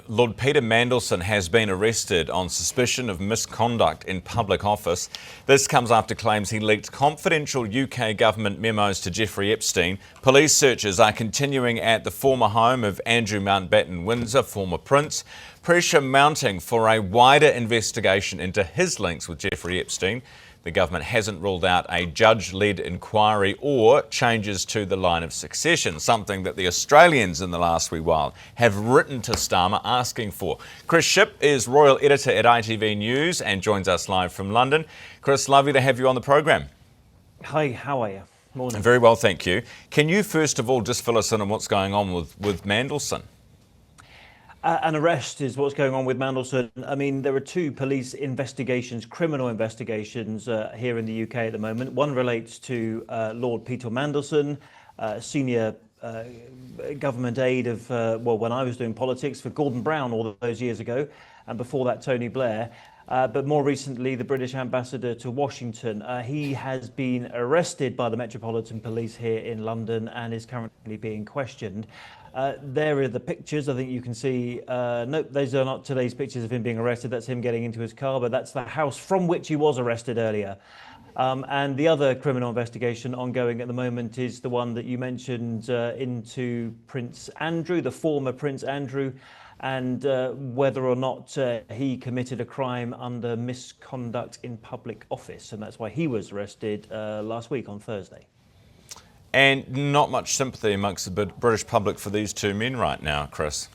Lord Peter Mandelson has been arrested on suspicion of misconduct in public office. This comes after claims he leaked confidential UK government memos to Jeffrey Epstein. Police searches are continuing at the former home of Andrew Mountbatten-Windsor, former prince. Pressure mounting for a wider investigation into his links with Jeffrey Epstein. The government hasn't ruled out a judge-led inquiry or changes to the line of succession, something that the Australians in the last wee while have written to Starmer asking for. Chris Shipp is Royal Editor at ITV News and joins us live from London. Chris, lovely to have you on the program. Hi, how are you? Morning. Very well, thank you. Can you first of all just fill us in on what's going on with Mandelson? An arrest is what's going on with Mandelson. I mean, there are two police investigations, criminal investigations here in the UK at the moment. One relates to Lord Peter Mandelson, senior government aide of, when I was doing politics for Gordon Brown all those years ago, and before that Tony Blair. But more recently, the British ambassador to Washington. He has been arrested by the Metropolitan Police here in London and is currently being questioned. There are the pictures. I think you can see. No, those are not today's pictures of him being arrested. That's him getting into his car, but that's the house from which he was arrested earlier. And the other criminal investigation ongoing at the moment is the one that you mentioned into Prince Andrew, the former Prince Andrew, and whether or not he committed a crime under misconduct in public office. And that's why he was arrested last week on Thursday. And not much sympathy amongst the British public for these two men right now, Chris.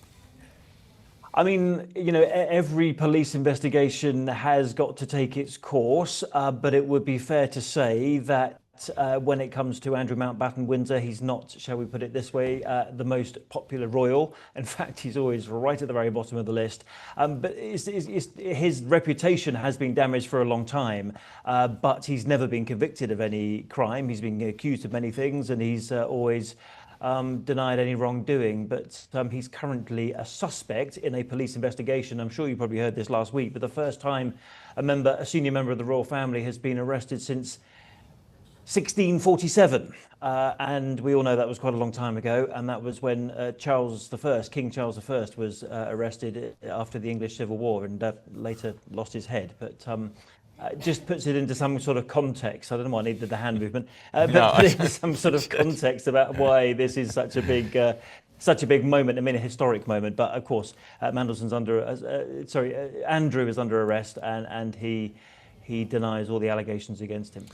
I mean, you know, every police investigation has got to take its course, but it would be fair to say that when it comes to Andrew Mountbatten-Windsor, he's not, shall we put it this way, the most popular royal. In fact, he's always right at the very bottom of the list. But his reputation has been damaged for a long time, but he's never been convicted of any crime. He's been accused of many things, and he's always denied any wrongdoing, but he's currently a suspect in a police investigation. I'm sure you probably heard this last week, but the first time a senior member of the royal family has been arrested since 1647, and we all know that was quite a long time ago, and that was when King Charles I was arrested after the English Civil War and later lost his head. But just puts it into some sort of context. I don't know why I needed the hand movement, but put it into some sort of context about why this is such a big moment. I mean, a historic moment. But of course, Andrew is under arrest, and he denies all the allegations against him.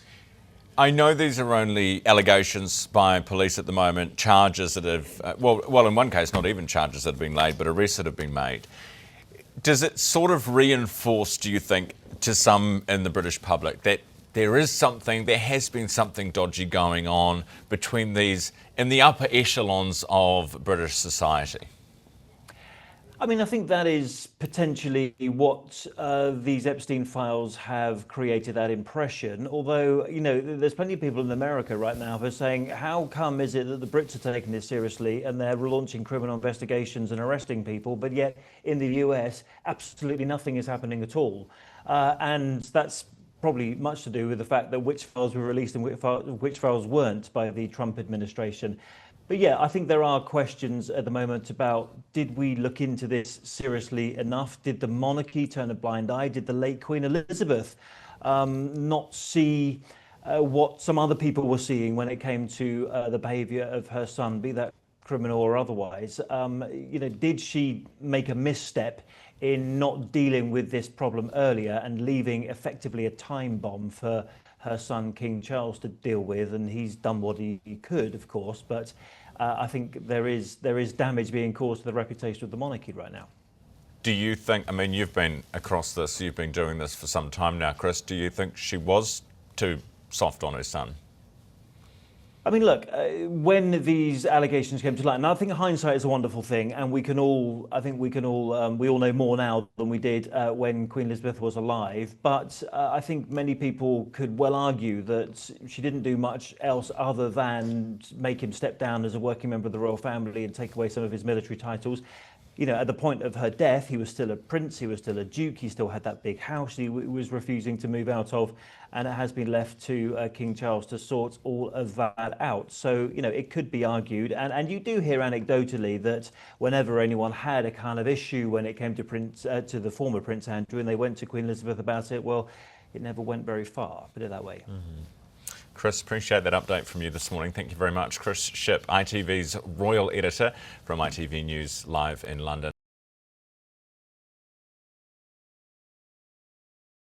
I know these are only allegations by police at the moment, charges that have, well, in one case, not even charges that have been laid, but arrests that have been made. Does it sort of reinforce, do you think, to some in the British public that there has been something dodgy going on between these, in the upper echelons of British society? I mean, I think that is potentially what these Epstein files have created, that impression. Although, you know, there's plenty of people in America right now who are saying, how come is it that the Brits are taking this seriously and they're launching criminal investigations and arresting people, but yet in the US, absolutely nothing is happening at all? And that's probably much to do with the fact that which files were released and which files weren't by the Trump administration. But yeah, I think there are questions at the moment about, did we look into this seriously enough? Did the monarchy turn a blind eye? Did the late Queen Elizabeth not see what some other people were seeing when it came to the behaviour of her son, be that criminal or otherwise? You know, did she make a misstep in not dealing with this problem earlier and leaving effectively a time bomb for her son King Charles to deal with? And he's done what he could, of course, but I think there is damage being caused to the reputation of the monarchy right now. Do you think, I mean, you've been across this, you've been doing this for some time now, Chris, do you think she was too soft on her son? I mean, look, when these allegations came to light, and I think hindsight is a wonderful thing, and we all know more now than we did when Queen Elizabeth was alive. But I think many people could well argue that she didn't do much else other than make him step down as a working member of the royal family and take away some of his military titles. at the point of her death, he was still a prince, he was still a duke, he still had that big house he was refusing to move out of, and it has been left to King Charles to sort all of that out. So, it could be argued, and you do hear anecdotally that whenever anyone had a kind of issue when it came to the former Prince Andrew, and they went to Queen Elizabeth about it, well, it never went very far, put it that way. Chris, appreciate that update from you this morning. Thank you very much. Chris Shipp, ITV's royal editor from ITV News live in London.